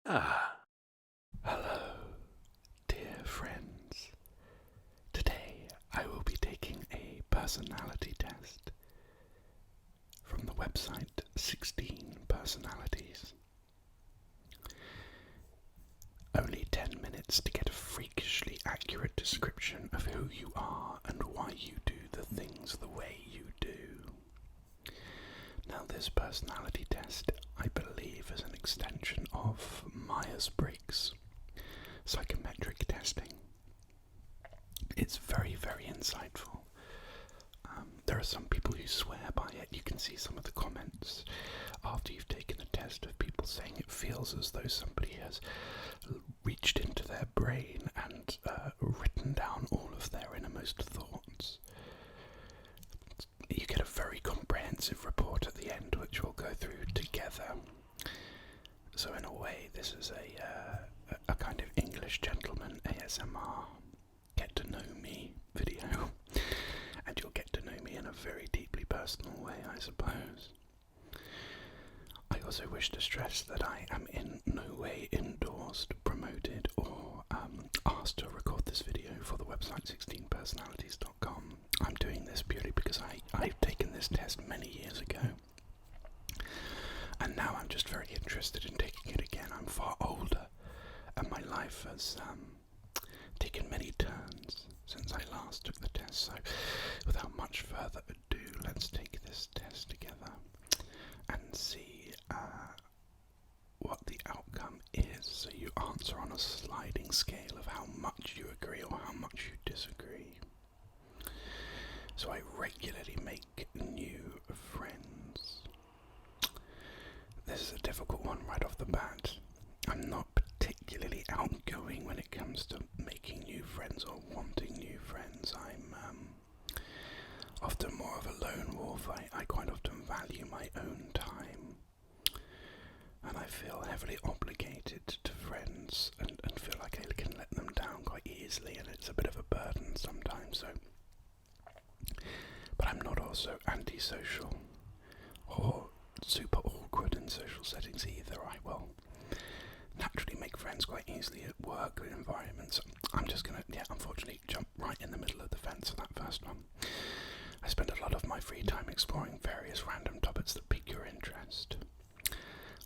Hello, dear friends. Today I will be taking a personality test from the website 16 Personalities. Only 10 minutes to get a freakishly accurate description of who you are and why you do the things the way you do. Now, this personality test, I believe, is an extension of Myers-Briggs Psychometric testing. It's very, very insightful. There are some people who swear by it. You can see some of the comments after you've taken the test of people saying it feels as though somebody has reached into their brain and written down all of their innermost thoughts. You get a very comprehensive report at the end, which we'll go through together. So in a way, this is a kind of English gentleman ASMR get to know me video, and you'll get to know me in a very deeply personal way, I suppose. I also wish to stress that I am in no way endorsed, promoted, or asked to record this video for the website 16personalities.com. I'm doing this purely because I've taken this test many years ago, and now I'm just very interested in taking it again. I'm far older, and my life has taken many turns since I last took the test, so without much further ado, let's take this test together and see what the outcome is. So you answer on a sliding scale of how much you agree or how much you disagree. So I regularly make new friends. This is a difficult one right off the bat. I'm not particularly outgoing when it comes to making new friends or wanting new friends. I'm often more of a lone wolf. I quite often value my own time, and I feel heavily obligated to friends and feel like I can let them down quite easily, and it's a bit of a burden sometimes. But I'm not also antisocial or super awkward in social settings either. I will naturally make friends quite easily at work environments. I'm just gonna, unfortunately, jump right in the middle of the fence for that first one. I spend a lot of my free time exploring various random topics that pique your interest.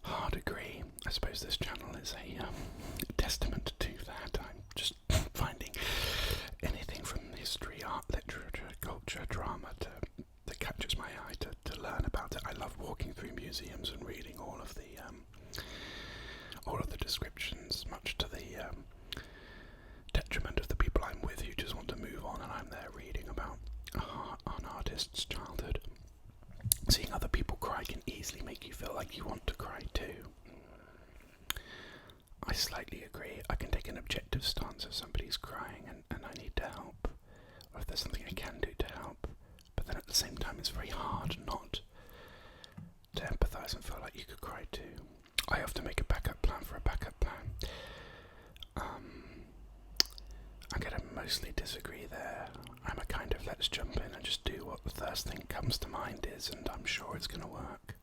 Hard agree. I suppose this channel is a testament to that. I'm just finding anything from history, art, literature, culture, drama that catches my eye to learn about it. I love walking through museums and reading all of the descriptions, much to the detriment of the people I'm with who just want to move on, and I'm there reading about an artist's childhood. Seeing other people cry can easily make you feel like you want to cry too. I slightly agree. I can take an objective stance if somebody's crying and I need to help, or if there's something I can do to help, but then at the same time it's very hard not to empathise and feel like you could cry too. I often make a backup plan for a backup plan. I'm going to mostly disagree there. I'm a kind of let's jump in and just do what the first thing comes to mind is, and I'm sure it's going to work.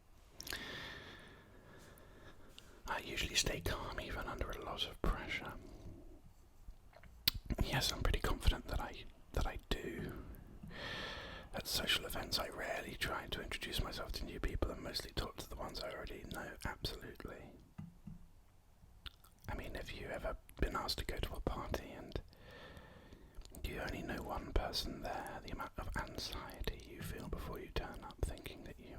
I usually stay calm even under a lot of pressure. Yes, I'm pretty confident that I do. At social events, I rarely try to introduce myself to new people and mostly talk to the ones I already know. Absolutely. I mean, have you ever been asked to go to a party and you only know one person there, the amount of anxiety you feel before you turn up, thinking that you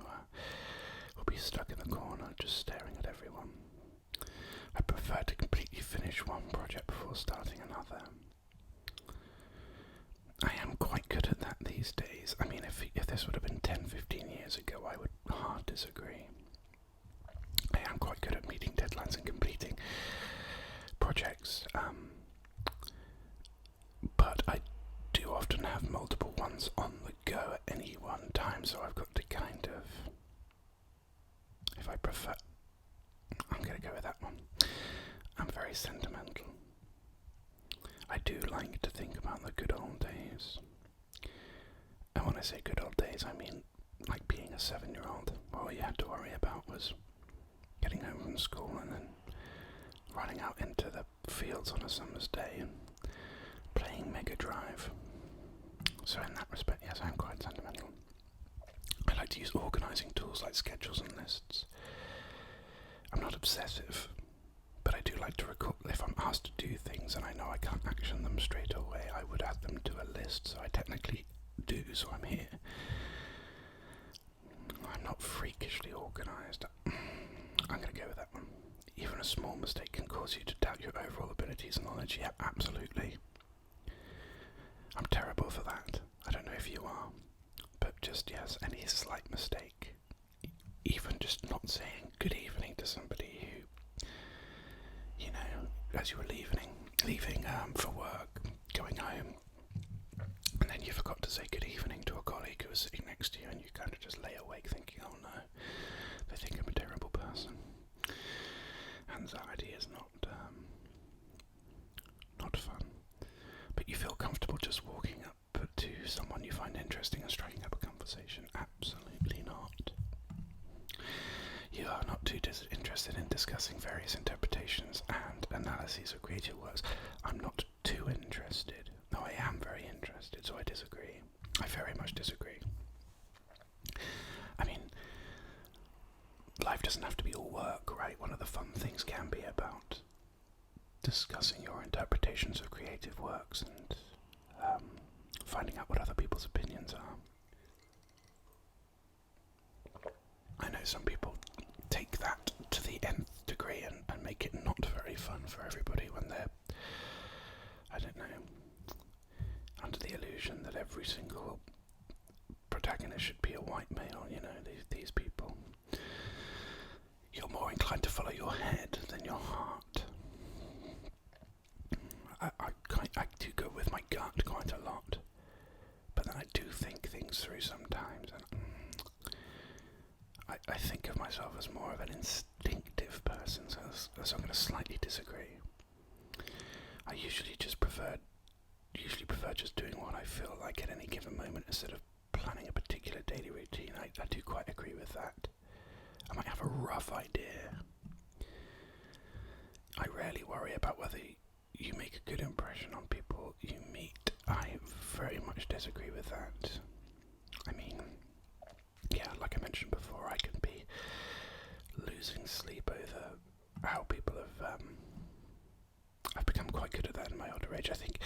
will be stuck in the corner just staring at everyone. I prefer to completely finish one project before starting another. I am quite good at that these days. I mean, if this would have been 10-15 years ago, I would hard disagree. I am quite good at meeting deadlines and completing projects, but I do often have multiple ones on the go at any one time, so I've got to kind of, if I prefer, I'm going to go with that one. I'm very sentimental. I do like to think about the good old days. And when I say good old days, I mean like being a 7-year-old. All you had to worry about was getting home from school and then running out into the fields on a summer's day and playing Mega Drive. So in that respect, yes, I'm quite sentimental. I like to use organising tools like schedules and lists. I'm not obsessive, but I do like to record. If I'm asked to do things and I know I can't action them straight away, I would add them to a list, so I technically do, so I'm here. I'm not freakishly organised. I'm going to go with that one. Even a small mistake can cause you to doubt your overall abilities and knowledge. Yeah, absolutely. I'm terrible for that. I don't know if you are. But just, yes, any slight mistake. Even just not saying good evening to somebody who, you know, as you were leaving for work, going home, and then you forgot to say good evening to a colleague who was sitting next to you, and you kind of just lay awake thinking, oh no, they think I'm a terrible person. Anxiety is not fun. But you feel comfortable just walking up to someone you find interesting and striking up a conversation? Absolutely not. You are not too interested in discussing various interpretations and analyses of creative works. I'm not too interested. No, I am very interested, so I disagree. I very much disagree. I mean, life doesn't have to be all work, right? One of the fun things can be about discussing your interpretations of creative works and finding out what other people's opinions are. I know some people take that to the nth degree and make it not very fun for everybody when they're, I don't know, under the illusion that every single protagonist should be a white male, you know, these people. You're more inclined to follow your head than your heart. I do go with my gut quite a lot, but then I do think things through sometimes, and I think of myself as more of an instinctive person, so I'm going to slightly disagree. I usually prefer just doing what I feel like at any given moment instead of planning a particular daily routine. I do quite agree with that. I might have a rough idea. I rarely worry about whether you make a good impression on people you meet. I very much disagree with that. I mean, yeah, like I mentioned before, I can be losing sleep over how people have, I've become quite good at that in my older age. I think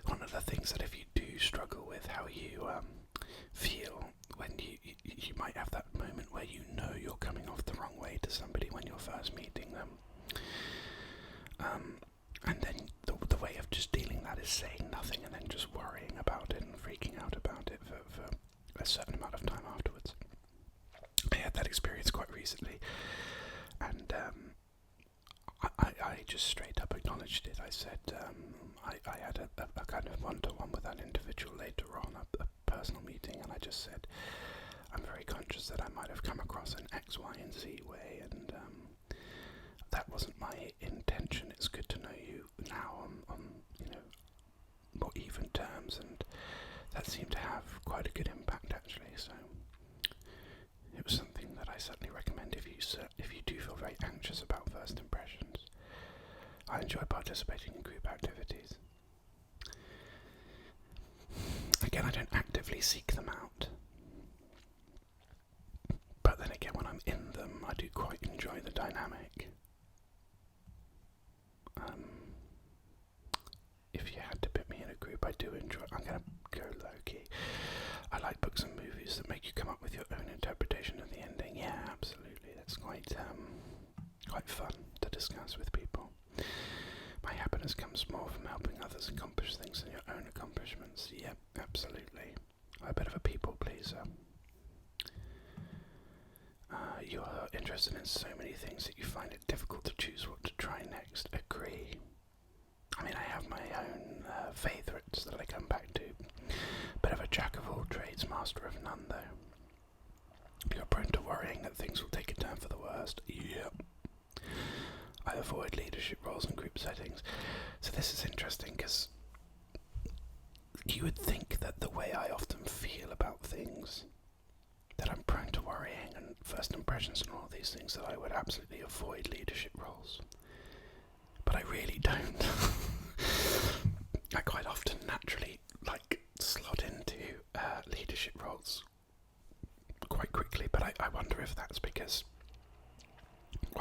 one of the things that if you do struggle with how you feel when you might have that moment where you know you're coming off the wrong way to somebody when you're first meeting them. And then the way of just dealing that is saying nothing and then just worrying about it and freaking out about it for a certain amount of time afterwards. I had that experience quite recently, and I just straight up acknowledged it. I said I had a kind of one-to-one with that individual later on, a personal meeting, and I just said, I'm very conscious that I might have come across in X, Y, and Z way, and that wasn't my intention. It's good to know you now on you know, more even terms, and that seemed to have quite a good impact actually. So it was something that I certainly recommend if you do feel very anxious about first impressions. I enjoy participating in group activities. Again, I don't actively seek them out, but then again, when I'm in them, I do quite enjoy the dynamic. If you had to put me in a group, I do enjoy. I'm going to go low-key. I like books and movies that make you come up with your own interpretation of the ending. Yeah, absolutely. That's quite fun to discuss with people. My happiness comes more from helping others accomplish things than your own accomplishments. Yep, absolutely. I'm a bit of a people pleaser. You're interested in so many things that you find it difficult to choose what to try next. Agree. I mean, I have my own favourites that I come back to. Bit of a jack of all trades, master of none, though. You're prone to worrying that things will take a turn for the worst. Yep. I avoid leadership roles in group settings. So this is interesting because you would think that the way I often feel about things, that I'm prone to worrying and first impressions and all these things, that I would absolutely avoid leadership roles. But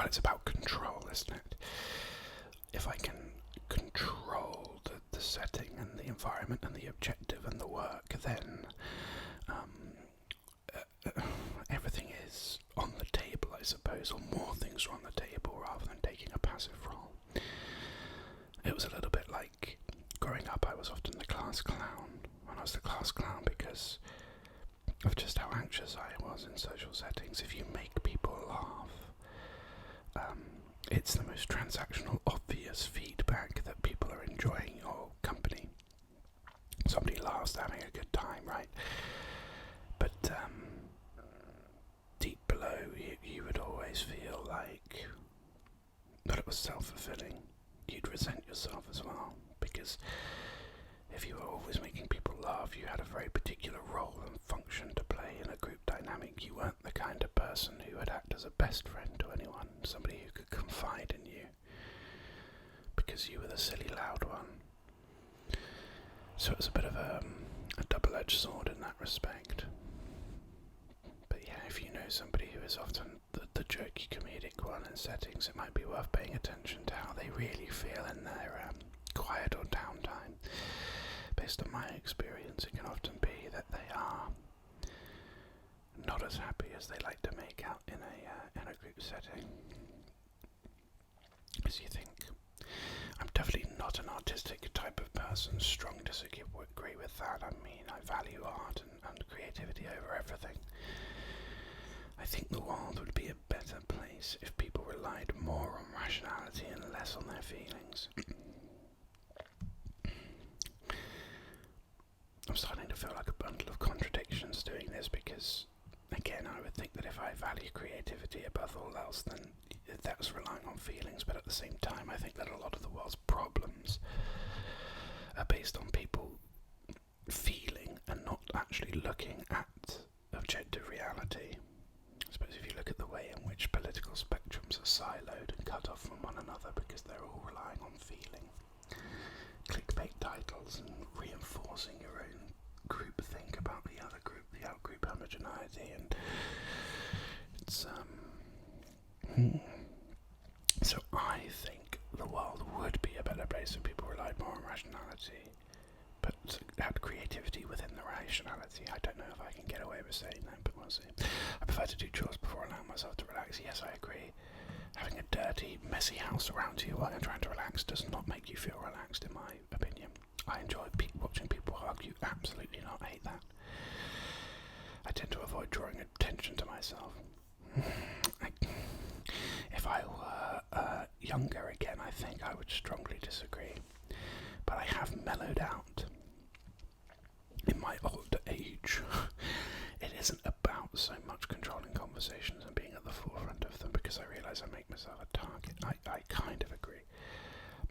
well, it's about control, isn't it? If I can control the setting and the environment and the objective and the work, then everything is on the table, I suppose, or more things are on the table rather than taking a passive role. It was a little bit like growing up. I was often the class clown. And I was the class clown because of just how anxious I was in social settings. If you make people laugh, it's the most transactional, obvious feedback that people are enjoying your company. Somebody laughs, they're having a good time, right? But deep below, you would always feel like that it was self-fulfilling. You'd resent yourself as well, because if you were always making people laugh, you had a very particular role and function to play in a group dynamic. You weren't the kind of person who would act as a best friend to anyone, somebody who could confide in you, because you were the silly loud one. So it was a bit of a double-edged sword in that respect. But yeah, if you know somebody who is often the jerky comedic one in settings, it might be worth paying attention to how they really feel in their quiet or downtime. Based on my experience, it can often be that they are not as happy as they like to make out in a group setting. As you think, I'm definitely not an artistic type of person. Strong disagree with that. I mean, I value art and creativity over everything. I think the world would be a better place if people relied more on rationality and less on their feelings. I'm starting to feel like a bundle of contradictions doing this because, again, I would think that if I value creativity above all else, then that's relying on feelings, but at the same time, I think that a lot of the world's problems are based on people feeling and not actually looking at objective reality. I suppose if you look at the way in which political spectrums are siloed and cut off from one another because they're all relying on feeling, clickbait titles and reinforcing your own group think about the other group, the out-group homogeneity, and it's so I think the world would be a better place if people relied more on rationality, but had creativity within the rationality. I don't know if I can get away with saying that, but we'll see. I prefer to do chores before allowing myself to relax. Yes, I agree. Having a dirty, messy house around you while you're trying to relax does not make you feel relaxed, in my opinion. I enjoy watching people argue. Absolutely not. I hate that. I tend to avoid drawing attention to myself. If I were younger again, I think I would strongly disagree. But I have mellowed out in my older age. It isn't about so much controlling conversations and being at the forefront of them, because I realise I make myself a target. I kind of agree.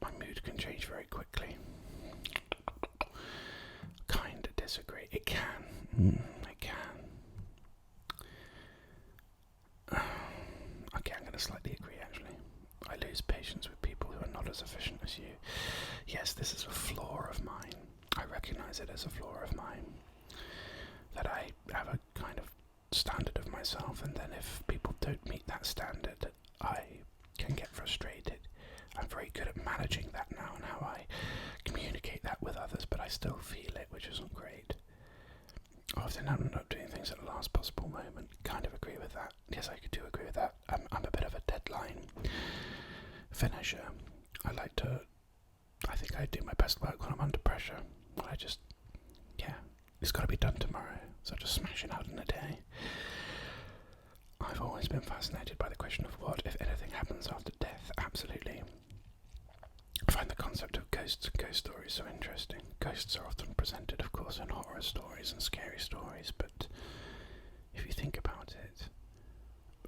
My mood can change very quickly. Kind of disagree. It can. It can. Okay, I'm going to slightly agree, actually. I lose patience with people who are not as efficient as you. Yes, this is a flaw of mine. I recognise it as a flaw of mine. That I have a kind of standard of myself, and then if people don't meet that standard, I can get frustrated. I'm very good at managing that now and how I communicate that with others, but I still feel it, which isn't great. Often I'm not doing things at the last possible moment. Kind of agree with that. Yes, I do agree with that. I'm a bit of a deadline finisher. I think I do my best work when I'm under pressure. It's got to be done tomorrow, so just smash it out in a day. I've always been fascinated by the question of what, if anything, happens after death. Absolutely. I find the concept of ghosts and ghost stories so interesting. Ghosts are often presented, of course, in horror stories and scary stories, but if you think about it,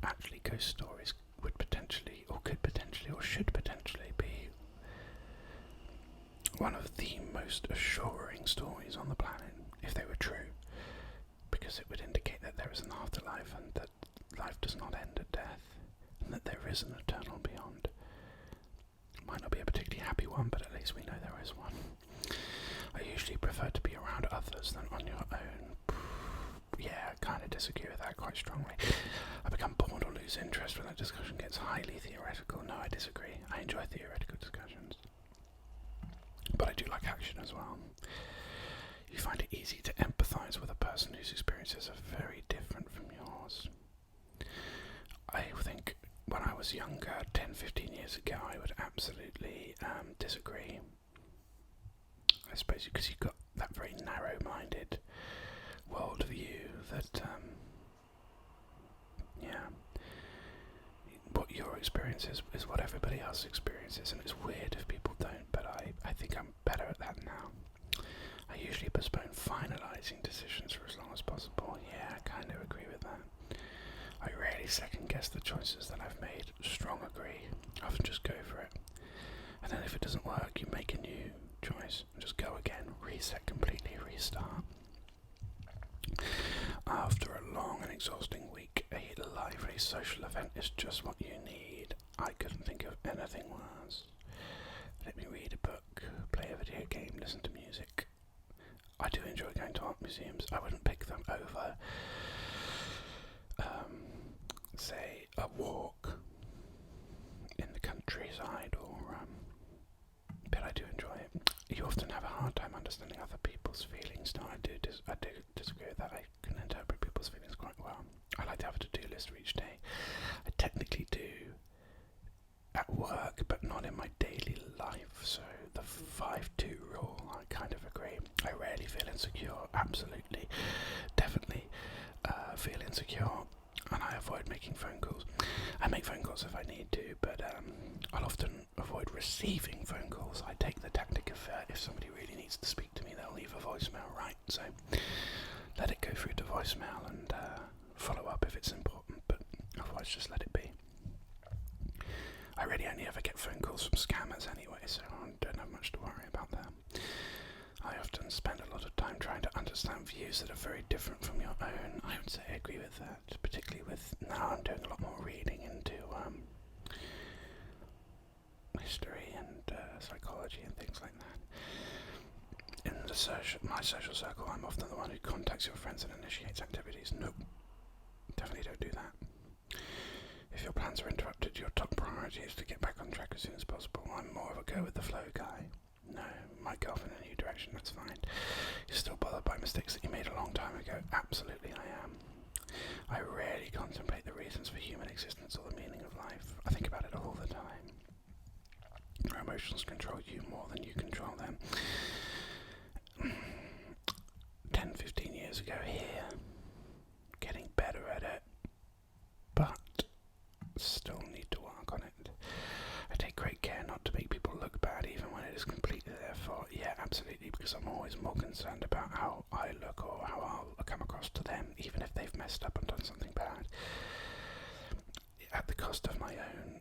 actually ghost stories would potentially, or could potentially, or should potentially be one of the most assuring stories on the planet, if they were true, because it would indicate that there is an afterlife and that life does not end at death, and that there is an eternal beyond. It might not be a particularly happy one, but at least we know there is one. I usually prefer to be around others than on your own. Yeah, I kind of disagree with that quite strongly. I become bored or lose interest when a discussion gets highly theoretical. No, I disagree. I enjoy theoretical discussions. But I do like action as well. You find it easy to empathise with a person whose experiences are very different from yours. I think when I was younger, 10, 15 years ago, I would absolutely disagree. I suppose because you've got that very narrow-minded worldview that, what your experience is what everybody else experiences, and it's weird if people don't, but I think I'm better at that now. I usually postpone finalising decisions for as long as possible. Yeah, I kind of agree with that. I rarely second guess the choices that I've made. Strong agree. I often just go for it. And then if it doesn't work, you make a new choice. Just go again, reset completely, restart. After a long and exhausting week, a lively social event is just what you need. I couldn't think of anything worse. Let me read a book, play a video game, listen to music. I do enjoy going to art museums. I wouldn't pick them over, say, a walk in the countryside, but I do enjoy it. You often have a hard time understanding other people's feelings. No, I do disagree with that. I can interpret people's feelings quite well. I like to have a to-do list for each day. I technically do at work, but not in my daily life. So the 5-2 rule, I kind of agree. I rarely feel insecure. Absolutely, definitely feel insecure, and I avoid making phone calls. I make phone calls if I need to, but I'll often avoid receiving phone calls. I take the tactic of if somebody really needs to speak to me, they'll leave a voicemail, right? So let it go through to voicemail and follow up if it's important, but otherwise just let it be. I really only ever get phone calls from scammers anyway, so I don't have much to worry about there. I often spend a lot of time trying to understand views that are very different from your own. I would say I agree with that, particularly with now I'm doing a lot more reading into history and psychology and things like that. In my social circle, I'm often the one who contacts your friends and initiates activities. Nope, definitely don't do that. If your plans are interrupted, your top priority is to get back on track as soon as possible. I'm more of a go-with-the-flow guy. No, might go off in a new direction, that's fine. You're still bothered by mistakes that you made a long time ago? Absolutely I am. I rarely contemplate the reasons for human existence or the meaning of life. I think about it all the time. Your emotions control you more than you control them. 10, 15 years ago here, getting better at it, but still need to work on it. I take great care not to make people look bad even when it is completely their fault. Yeah, absolutely, because I'm always more concerned about how I look or how I'll come across to them, even if they've messed up and done something bad. At the cost of my own,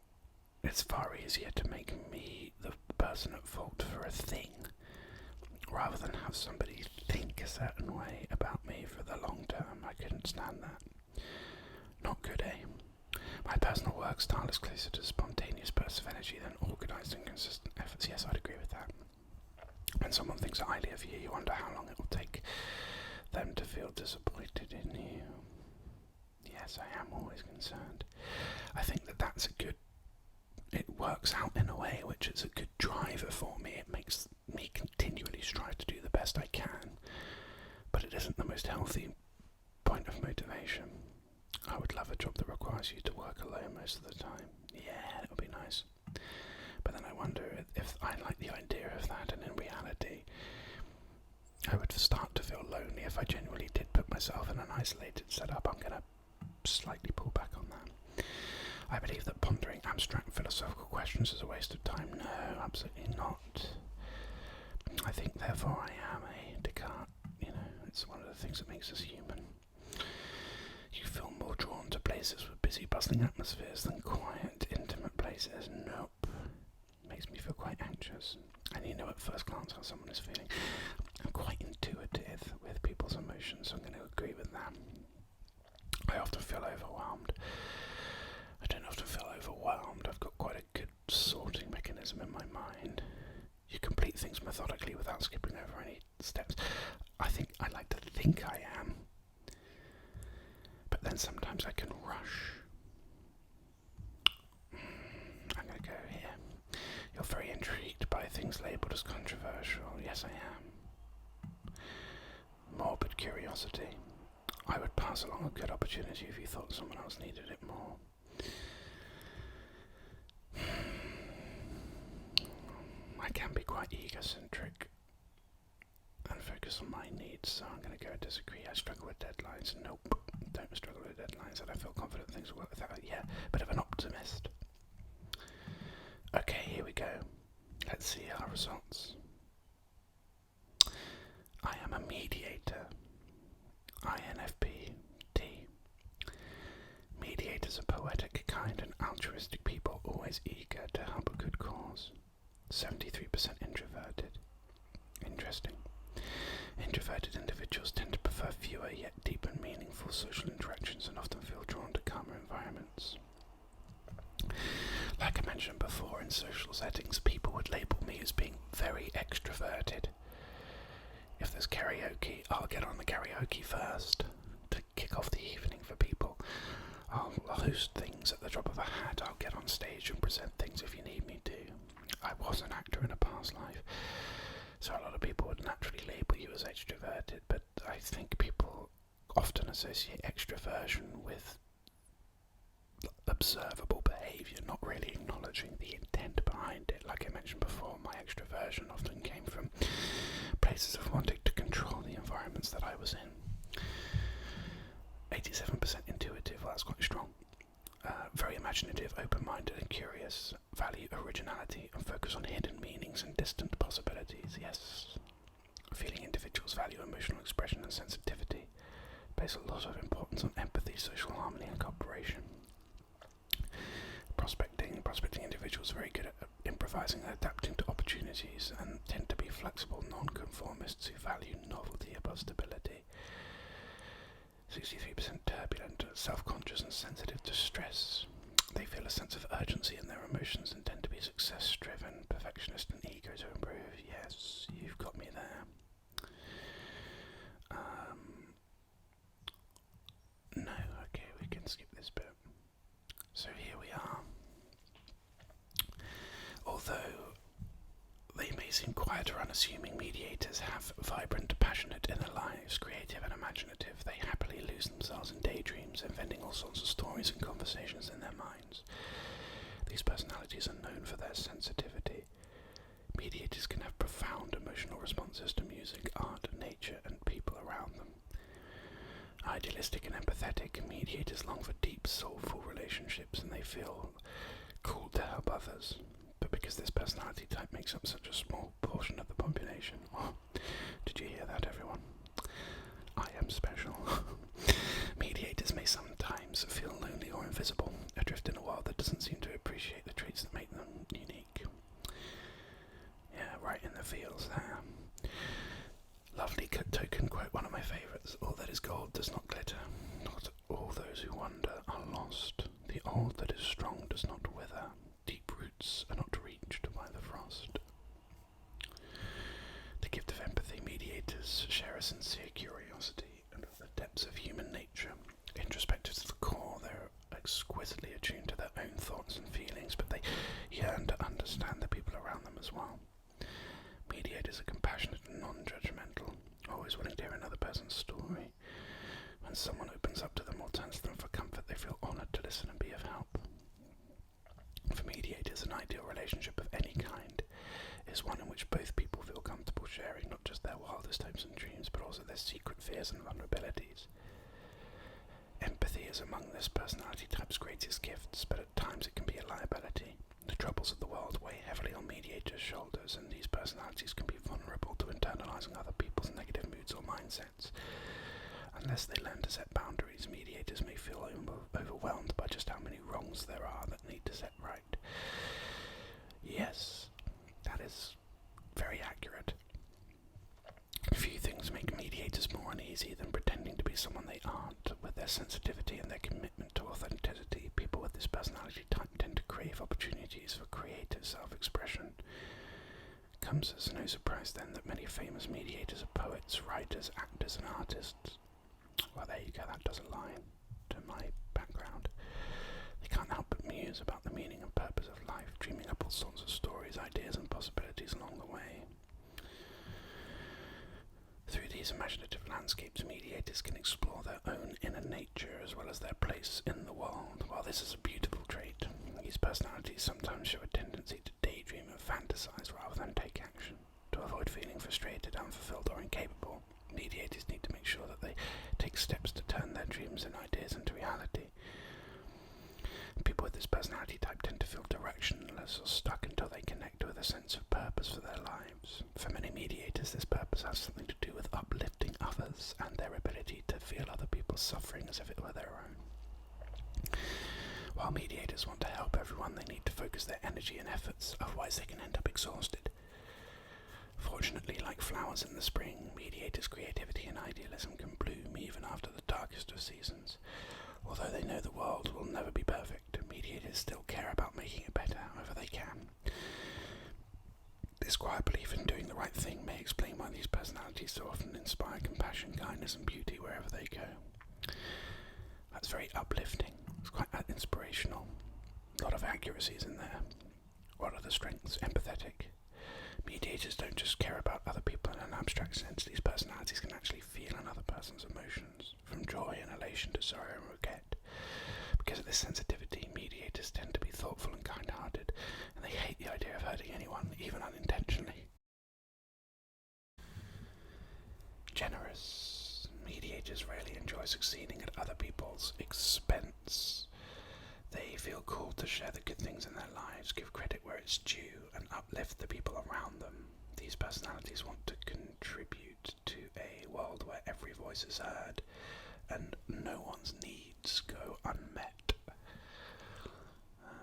it's far easier to make me the person at fault for a thing, rather than have somebody think a certain way about me for the long term. I couldn't stand that. Not good, eh? My personal work style is closer to spontaneous bursts of energy than organised and consistent efforts. Yes, I'd agree with that. When someone thinks highly of you, you wonder how long it will take them to feel disappointed in you. Yes, I am always concerned. I think that's it works out in a way which is a good driver for me. It makes me continually strive to do the best I can, but it isn't the most healthy point of motivation. I would love a job that requires you to work alone most of the time. Yeah, that would be nice. But then I wonder if I like the idea of that, and in reality, I would start to feel lonely if I genuinely did put myself in an isolated setup. I'm going to slightly pull back on that. I believe that pondering abstract philosophical questions is a waste of time. No, absolutely not. I think, therefore, I am a Descartes. It's one of the things that makes us human. You feel more drawn to places with busy, bustling atmospheres than quiet, intimate places. Nope. Makes me feel quite anxious. And you know at first glance how someone is feeling. I'm quite intuitive with people's emotions, so I'm going to agree with that. I often feel overwhelmed. I don't often feel overwhelmed. I've got quite a good sorting mechanism in my mind. You complete things methodically without skipping over any steps. I like to think I am. sometimes I can rush. I'm going to go here. You're very intrigued by things labelled as controversial. Yes, I am. Morbid curiosity. I would pass along a good opportunity if you thought someone else needed it more. I can be quite egocentric and focus on my needs, so I'm going to go disagree. I struggle with deadlines. Nope, don't struggle with deadlines, and I feel confident things will work without. Yeah, bit of an optimist. Okay, here we go. Let's see our results. I am a mediator. INFP T. Mediators are poetic, kind, and altruistic people, always eager to help a good cause. 73% introverted. Interesting. Introverted individuals tend to prefer fewer yet deep and meaningful social interactions and often feel drawn to calmer environments. Like I mentioned before, in social settings, people would label me as being very extroverted. If there's karaoke, I'll get on the karaoke first to kick off the evening for people. I'll host things at the drop of a hat. I'll get on stage and present things if you need me to. I was an actor in a past life, so a lot of people would naturally label you as extroverted, but I think people often associate extroversion with observable behaviour, not really acknowledging the intent behind it. Like I mentioned before, my extroversion often came from places of wanting to control the environments that I was in. 87% intuitive, well, that's quite strong. Very imaginative, open-minded and curious, value originality and focus on hidden meanings and distant possibilities. Yes. Feeling individuals value emotional expression and sensitivity. Place a lot of importance on empathy, social harmony and cooperation. Prospecting individuals are very good at improvising and adapting to opportunities and tend to be flexible non-conformists who value novelty above stability. 63% turbulent, self-conscious and sensitive to stress. They feel a sense of urgency in their emotions and tend to be success-driven, perfectionist and eager to improve. Yes, you've got me there. No, okay, we can skip this bit. So here we are. Although they may seem quiet or unassuming, mediators have vibrant, passionate inner lives, creative and imaginative. They happily lose themselves in daydreams, inventing all sorts of stories and conversations in their minds. These personalities are known for their sensitivity. Mediators can have profound emotional responses to music, art, nature and people around them. Idealistic and empathetic, mediators long for deep, soulful relationships and they feel called to help others. But because this personality type makes up such a small portion of the population, oh, did you hear that, everyone? I am special. Mediators may sometimes feel lonely or invisible, adrift in a world that doesn't seem to appreciate the traits that make them unique. Yeah, right in the feels there. Lovely token quote, one of my favourites. All that is gold does not glitter. Not all those who wander are lost. The old that is strong does not wither. Deep roots are not reached by the frost. The gift of empathy. Mediators share a sincere curiosity and the depths of human nature. Introspective to the core, they're exquisitely attuned to their own thoughts and feelings, but they yearn to understand the people around them as well. Mediators are compassionate and non-judgmental, always willing to hear another person's story. When someone opens up to them or turns to them for comfort, they feel honoured to listen and be of help. For mediators, an ideal relationship of any kind is one in which both people feel comfortable sharing not just their wildest hopes and dreams, but also their secret fears and vulnerabilities. Empathy is among this personality type's greatest gifts, but at times it can be a liability. The troubles of the world weigh heavily on mediators' shoulders, and these personalities can be vulnerable to internalizing other people's negative moods or mindsets. Unless they learn to set boundaries, mediators may feel overwhelmed by just how many wrongs there are that need to set right. Yes, that is very accurate. Few things make mediators more uneasy than pretending to be someone they aren't. With their sensitivity and their commitment to authenticity, people with this personality type tend to crave opportunities for creative self-expression. Comes as no surprise then that many famous mediators are poets, writers, actors and artists. Well, there you go, that does a line to my background. They can't help but muse about the meaning and purpose of life, dreaming up all sorts of stories, ideas and possibilities along the way. Through these imaginative landscapes, mediators can explore their own inner nature as well as their place in the world. While this is a beautiful trait, these personalities sometimes show a tendency to daydream and fantasize rather than take action. To avoid feeling frustrated, unfulfilled or incapable, mediators need to make sure that they take steps to turn their dreams and ideas into reality. People with this personality type tend to feel directionless or stuck until they connect with a sense of purpose for their lives. For many mediators, this purpose has something to do with uplifting others and their ability to feel other people's suffering as if it were their own. While mediators want to help everyone, they need to focus their energy and efforts, otherwise they can end up exhausted. Fortunately, like flowers in the spring, mediators' creativity and idealism can bloom even after the darkest of seasons. Although they know the world will never be perfect, mediators still care about making it better however they can. This quiet belief in doing the right thing may explain why these personalities so often inspire compassion, kindness and beauty wherever they go. That's very uplifting. It's quite inspirational. A lot of accuracies in there. What are the strengths? Empathetic. Mediators don't just care about other people in an abstract sense. These personalities can actually feel another person's emotions, from joy and elation to sorrow and regret. Because of this sensitivity, mediators tend to be thoughtful and kind-hearted, and they hate the idea of hurting anyone, even unintentionally. Generous. Mediators rarely enjoy succeeding at other people's expense. They feel called to share the good things in their lives, give credit where it's due, and uplift the people around them. These personalities want to contribute to a world where every voice is heard and no one's needs go unmet.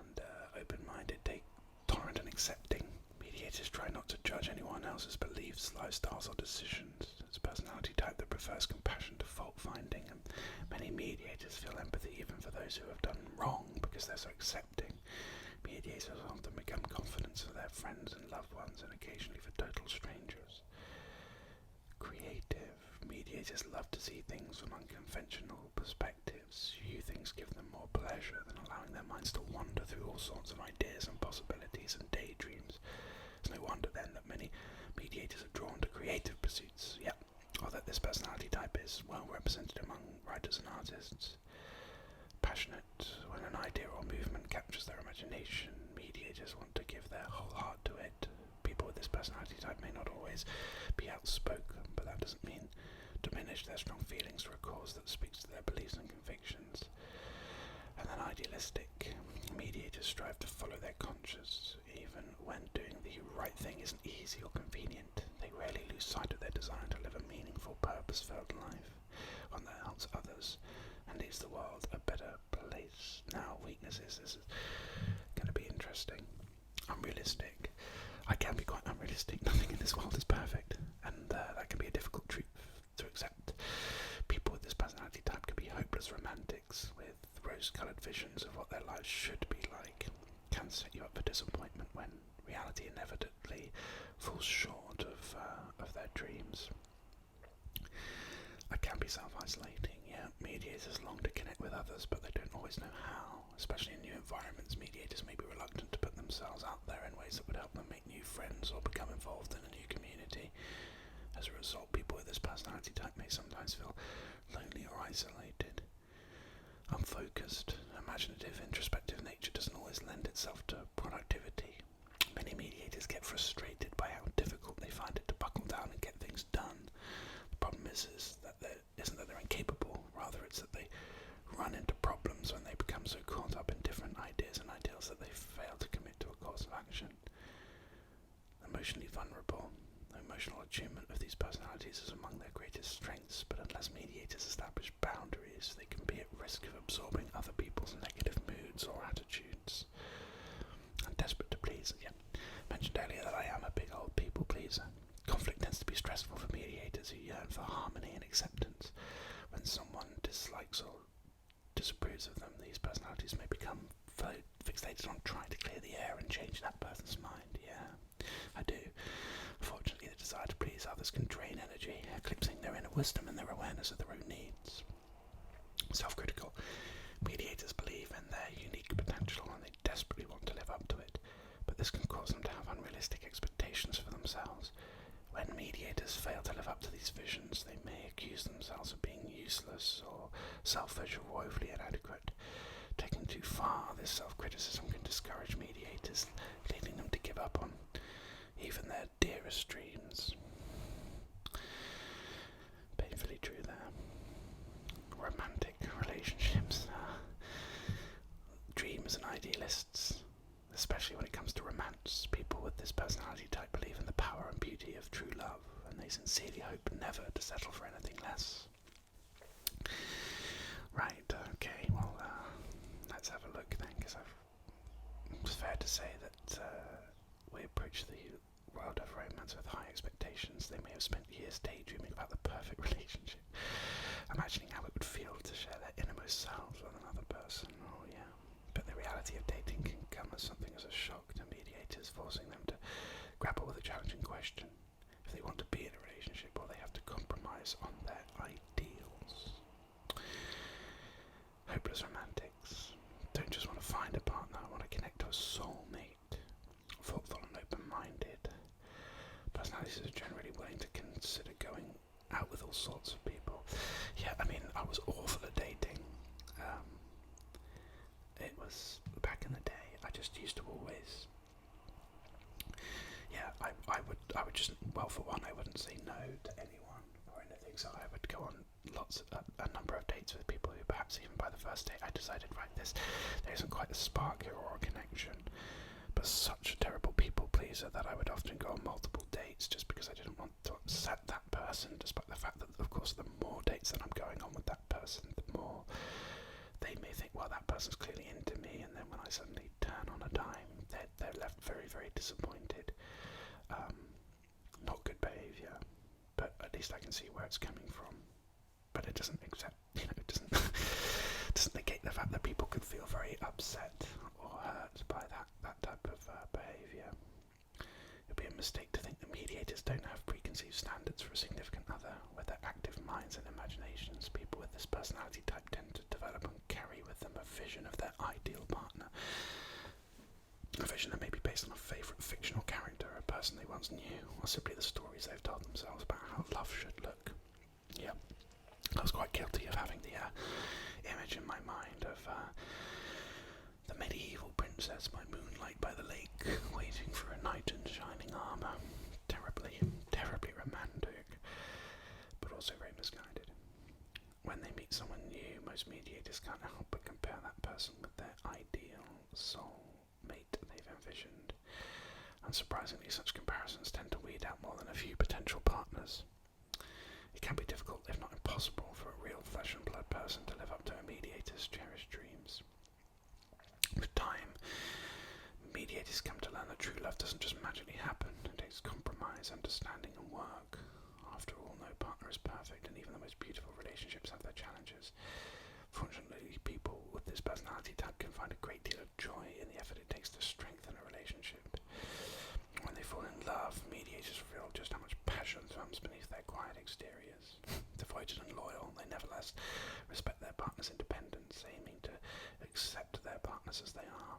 And open-minded, tolerant and accepting. Mediators try not to judge anyone else's beliefs, lifestyles or decisions. It's a personality type that prefers compassion to fault-finding, and many mediators feel empathy even for those who have done wrong because they're so accepting. Mediators often become confidants for their friends and loved ones, and occasionally for total strangers. Creative. Mediators love to see things from unconventional perspectives. Few things give them more pleasure than allowing their minds to wander through all sorts of ideas and possibilities and daydreams. It's no wonder then that many mediators are drawn to creative pursuits. Or that this personality type is well represented among writers and artists. Passionate. When an idea or movement captures their imagination, mediators want to give their whole heart to it. People with this personality type may not always be outspoken, but that doesn't mean diminish their strong feelings for a cause that speaks to their beliefs and convictions. And then idealistic. Mediators strive to follow their conscience, even when doing the right thing isn't easy or convenient. They rarely lose sight of their desire to live a meaningful, purpose-filled life, one that helps others and leaves the world a better place. Now, weaknesses. This is going to be interesting. Unrealistic. I can be quite unrealistic. Nothing in this world is perfect, and that can be a difficult truth to accept. People with this personality type can be hopeless romantics with rose-coloured visions of what their lives should be like. Can set you up for disappointment when reality inevitably falls short of their dreams. It can be self-isolating. Mediators long to connect with others, but they don't always know how. Especially in new environments, mediators may be reluctant to put themselves out there in ways that would help them make new friends or become involved in a new community. As a result, people with this personality type may sometimes feel lonely or isolated. Unfocused, imaginative, introspective nature doesn't always lend itself to productivity. Many mediators get frustrated by how difficult they find it to buckle down and get things done. The problem isn't that they're incapable, rather it's that they run into problems when they become so caught up in different ideas and ideals that they fail to commit to a course of action. Emotionally vulnerable. The emotional attunement of these personalities is among their greatest strengths, but unless mediators establish boundaries, they can be at risk of absorbing other people's negative moods or attitudes. I'm desperate to please. Mentioned earlier that I am a big old people pleaser. Conflict tends to be stressful for mediators who yearn for harmony and acceptance. When someone dislikes or disapproves of them, these personalities may become fixated on trying to clear the air and change that person's mind. I do. Unfortunately, the desire to please others can drain energy, eclipsing their inner wisdom and their awareness of their own needs. Self-critical. this can cause them to have unrealistic expectations for themselves. When mediators fail to live up to these visions, they may accuse themselves of being useless or selfish or woefully inadequate. Taken too far, this self-criticism can discourage mediators, leading them to give up on even their dearest dreams. Painfully true there. Romantic relationships. Dreams and idealists, especially when it comes to romance. People with this personality type believe in the power and beauty of true love, and they sincerely hope never to settle for anything less. Right, okay, well, let's have a look then, because it's fair to say that we approach the world of romance with high expectations. They may have spent years daydreaming about the perfect relationship, imagining how it would feel to share their innermost selves with another person. Oh yeah, but the reality of dating can come as something as a shock to mediators, forcing them to grapple with a challenging question. If they want to be in a relationship, will they have to compromise on their ideals? Hopeless romantics don't just want to find a partner, want to connect to a soulmate. Thoughtful and open-minded personalities are generally willing to consider going out with all sorts of people. Yeah, I mean, I was awful at dating. It was back in the day. I just used to always. Yeah, I would just, well, for one, I wouldn't say no to anyone or anything. So I would go on a number of dates with people who perhaps even by the first date I decided, right, there isn't quite a spark here or a connection. But such a terrible people pleaser that I would often go on multiple dates just because I didn't want to upset that person, despite the fact that, of course, the more dates that I'm going on with that person, the more they may think, well, that person's clearly into me, and then when I suddenly turn on a dime, they're left very, very disappointed. Not good behaviour, but at least I can see where it's coming from. But it doesn't it doesn't negate the fact that people could feel very upset or hurt by that type of behaviour. It would be a mistake to think that mediators don't have preconceived standards for a significant other. With their active minds and imaginations, people with this personality type tend to develop and carry with them a vision of their ideal partner. A vision that may be based on a favourite fictional character, a person they once knew, or simply the stories they've told themselves about how love should look. Yeah, I was quite guilty of having the image in my mind of the medieval princess by moonlight by the lake, waiting for a knight in shining armour. Terribly, terribly romantic, but also very misguided. When they meet someone new, most mediators can't help but compare that person with their ideal soul mate they've envisioned. Unsurprisingly, such comparisons tend to weed out more than a few potential partners. It can be difficult, if not impossible, for a real flesh and blood person to live up to a mediator's cherished dreams. With time, mediators come to learn that true love doesn't just magically happen. It takes compromise, understanding, and work. After all, no partner is perfect, and even the most beautiful relationships have their challenges. Fortunately, people with this personality type can find a great deal of joy in the effort it takes to strengthen a relationship. When they fall in love, mediators reveal just how much passion thrumms beneath their quiet exteriors. Devoted and loyal, they nevertheless respect their partner's independence, aiming to accept their partners as they are.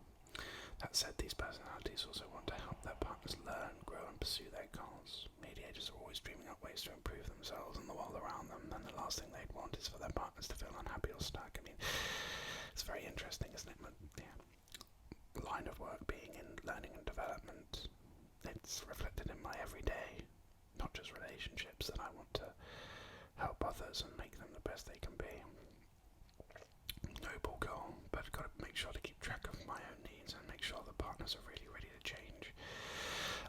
That said, these personalities also want to help their partners learn, grow, and pursue their goals. Mediators are always dreaming up ways to improve themselves and the world around them, and the last thing they'd want is for their partners to feel unhappy or stuck. I mean, it's very interesting, isn't it? Line of work being in learning and development. It's reflected in my everyday, not just relationships, that I want to help others and make them the best they can be. Noble goal, but I've got to make sure to keep track of my own needs and make sure the partners are really ready to change.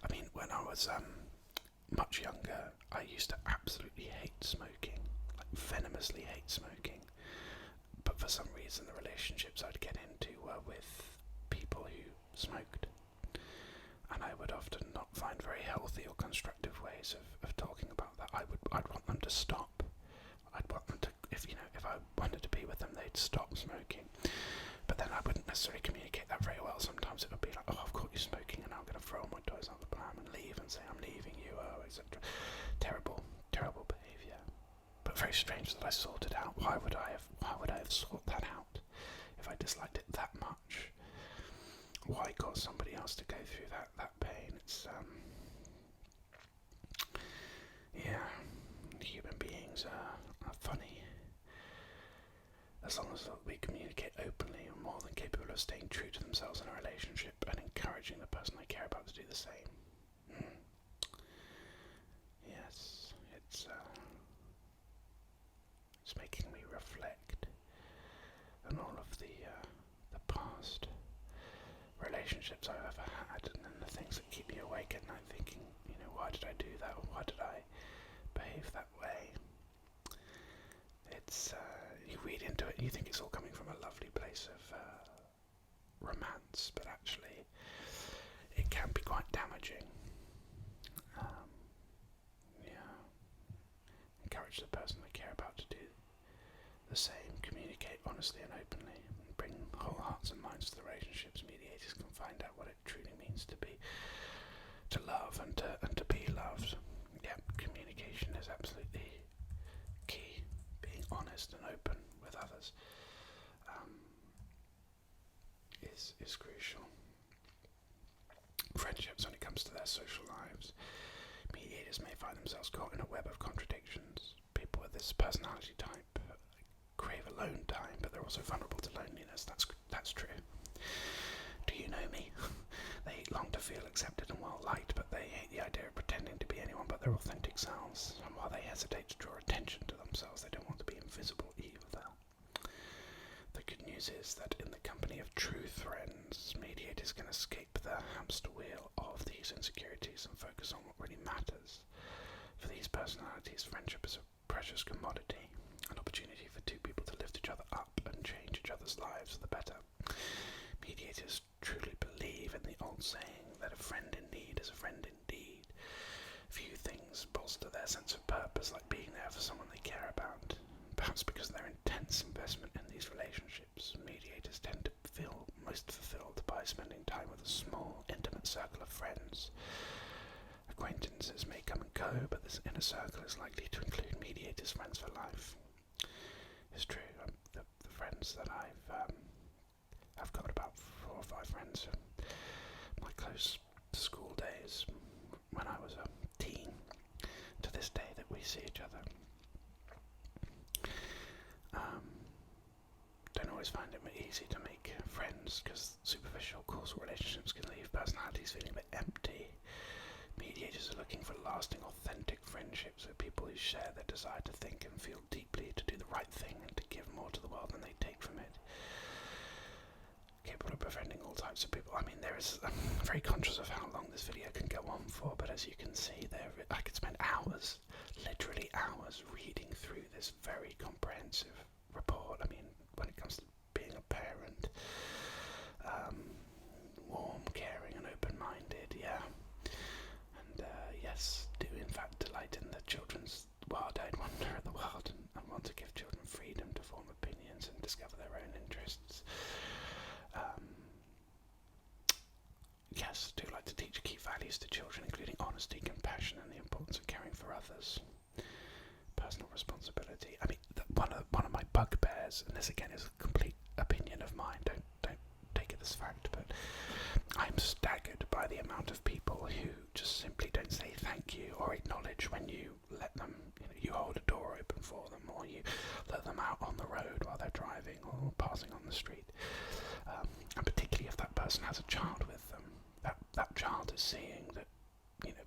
I mean, when I was much younger, I used to absolutely hate smoking, like venomously hate smoking. But for some reason, the relationships I'd get into were with people who smoked. And I would often not find very healthy or constructive ways of talking about that. I'd want them to stop. I'd want them to, if I wanted to be with them, they'd stop smoking. But then I wouldn't necessarily communicate that very well. Sometimes it would be like, oh, I've caught you smoking and now I'm going to throw all my toys out the pram and leave and say I'm leaving you, etc. Terrible, terrible behaviour. But very strange that I sorted out. Why would I have sought that out if I disliked it that much? Why cause somebody else to go through that things are funny. As long as we communicate openly, we're more than capable of staying true to themselves in a relationship and encouraging the person they care about to do the same. Yes, it's making me reflect on all of the past relationships I've ever had, and then the things that keep me awake at night thinking, why did I do that, or why did I behave that way? It's, you read into it and you think it's all coming from a lovely place of romance, but actually it can be quite damaging. Encourage the person they care about to do the same, communicate honestly and openly, and bring whole hearts and minds to the relationships. Mediators can find out what it truly means to love and to be loved. Yeah, communication is absolutely key. Being honest and open with others is crucial. Friendships, when it comes to their social lives, mediators may find themselves caught in a web of contradictions. People with this personality type crave alone time, but they're also vulnerable to loneliness. That's true. Do you know me? They long to feel accepted and well-liked, but they hate the idea of pretending to be anyone but their authentic selves. And while they hesitate to draw attention to themselves, they don't want to be invisible either. The good news is that in the company of true friends, mediators can escape the hamster wheel of these insecurities and focus on what really matters. For these personalities, friendship is a precious commodity, an opportunity for two people to lift each other up and change each other's lives for the better. Mediators truly believe in the old saying that a friend in need is a friend indeed. Few things bolster their sense of purpose like being there for someone they care about. Perhaps because of their intense investment in these relationships, mediators tend to feel most fulfilled by spending time with a small, intimate circle of friends. Acquaintances may come and go, but this inner circle is likely to include mediators' friends for life. It's true, the friends that I've got about 4 or 5 friends from my close school days when I was a teen to this day that we see each other. Don't always find it easy to make friends because superficial causal relationships can leave personalities feeling a bit empty. Mediators are looking for lasting, authentic friendships with people who share their desire to think and feel deeply, to do the right thing and to give more to the world than they take from it. Capable of befriending all types of people. I mean, I'm very conscious of how long this video can go on for, but as you can see there, I could spend hours, literally hours, reading through this very comprehensive report. I mean, when it comes to being a parent, warm, caring and open-minded, yeah. And yes, do in fact delight in the children's wild-eyed wonder at the world and want to give children freedom to form opinions and discover their own interests. Yes, do like to teach key values to children, including honesty, compassion and the importance of caring for others. Personal responsibility. I mean, one of my bugbears, and this again is a complete opinion of mine, don't take it as fact, but I'm staggered by the amount of people who just simply don't say thank you or acknowledge when you let them, you hold a door open for them, or you let them out on the road while they're driving or passing on the street. And particularly if that person has a child with them, that child is seeing that,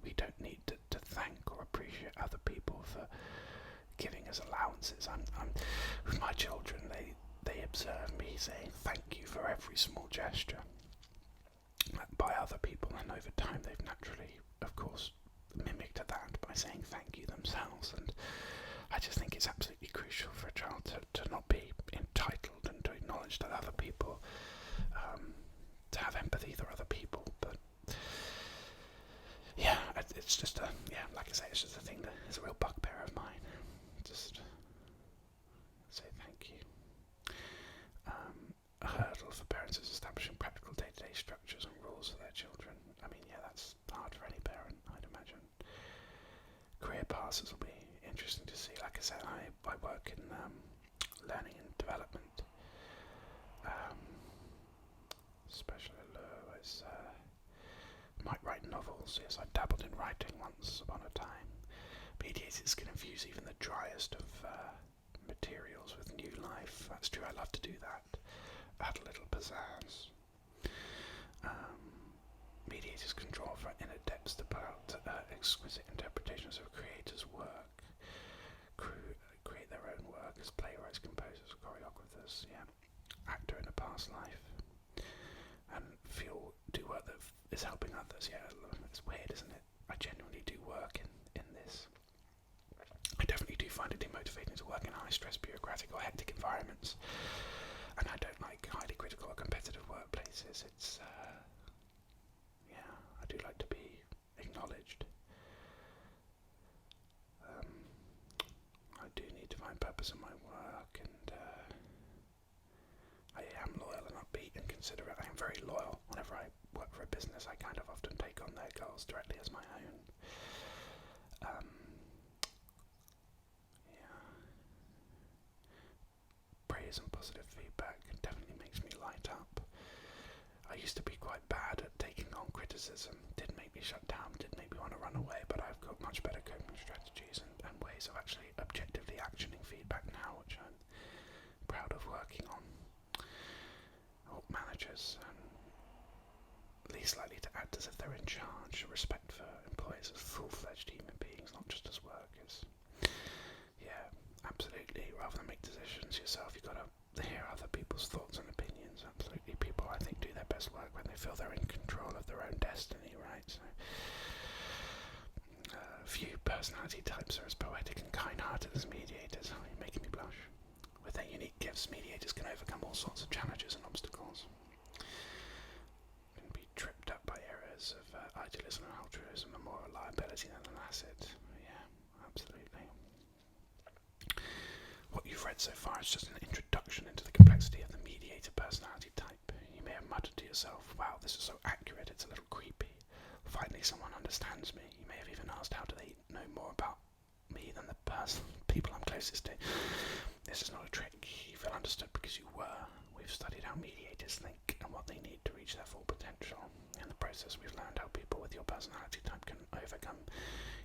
we don't need to thank or appreciate other people for giving us allowances. I'm with my children, they observe me saying thank you for every small gesture by other people, and over time they've naturally, of course, mimicked that by saying thank you themselves. And I just think it's absolutely crucial for a child to not be entitled and to acknowledge that other people, to have empathy for other people. But yeah, it's just like I say, it's just a thing that is a real bugbear of mine. Just say thank you. A hurdle for parents is establishing practical day-to-day structures and rules for their children. I mean, yeah, that's hard for any parent, I'd imagine. Career paths will be interesting to see. Like I said, I work in learning and development. Especially might write novels. Yes, I dabbled in writing once upon a time. Mediators can infuse even the driest of materials with new life. That's true, I love to do that. Add a little pizzazz. Mediators can draw from inner depths to put out exquisite interpretations of a creator's work. Create their own work as playwrights, composers, choreographers, actor in a past life, and do work that is helping others. It's weird, isn't it? I genuinely do work in this. I definitely do find it demotivating to work in high-stress, bureaucratic or hectic environments, and I don't like highly critical or competitive workplaces. It's I do like to be acknowledged. I do need to find purpose in my work, and I am loyal and upbeat and considerate. I am very loyal. Whenever I work for a business, I kind of often take on their goals directly as my own. Praise and positive feedback definitely makes me light up. I used to be quite bad at taking on criticism. Did make me shut down, did make me want to run away, but I've got much better coping strategies and ways of actually objectively actioning feedback now, which I'm proud of working on. Managers least likely to act as if they're in charge. Respect for employees as full-fledged human beings, not just as workers. Yeah, absolutely. Rather than make decisions yourself, you've got to hear other people's thoughts and opinions. Absolutely. People, I think, do their best work when they feel they're in control of their own destiny, right? So, few personality types are as poetic and kind-hearted as mediators. Oh, you're making me blush. With their unique gifts, mediators can overcome all sorts of challenges and obstacles. Can be tripped up by errors of idealism and altruism and more reliability than an asset. Yeah, absolutely. What you've read so far is just an introduction into the complexity of the mediator personality type. You may have muttered to yourself, wow, this is so accurate, it's a little creepy. Finally someone understands me. You may have even asked, how do they know more about me than the people I'm closest to? This is not a trick. You feel understood because you were. We've studied how mediators think and what they need to reach their full potential. In the process, we've learned how people with your personality type can overcome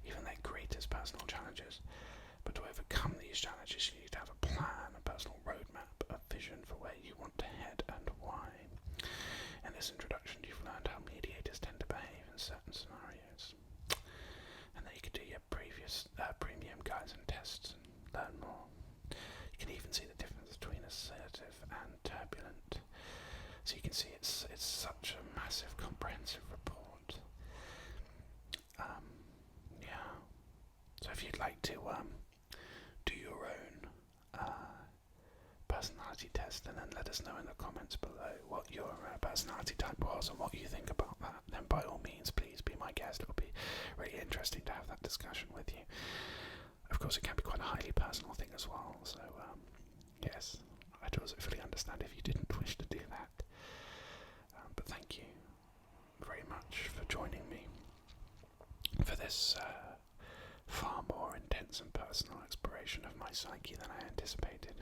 even their greatest personal challenges. But to overcome these challenges, you need to have a plan, a personal roadmap, a vision for where you want to head and why. In this introduction, you've learned how mediators tend to behave in certain scenarios. And then you can do your previous premium guides and tests and learn more. You can even see the difference between assertive and turbulent. So you can see it's such a massive, comprehensive report. So if you'd like to do your own personality test and then let us know in the comments below what your personality type was and what you think about that, then by all means please be my guest. It'll be really interesting to have that discussion with you. Of course, it can be quite a highly personal thing as well, so yes, I do fully understand if you didn't wish to do that. But thank you very much for joining me for this far more intense and personal exploration of my psyche than I anticipated.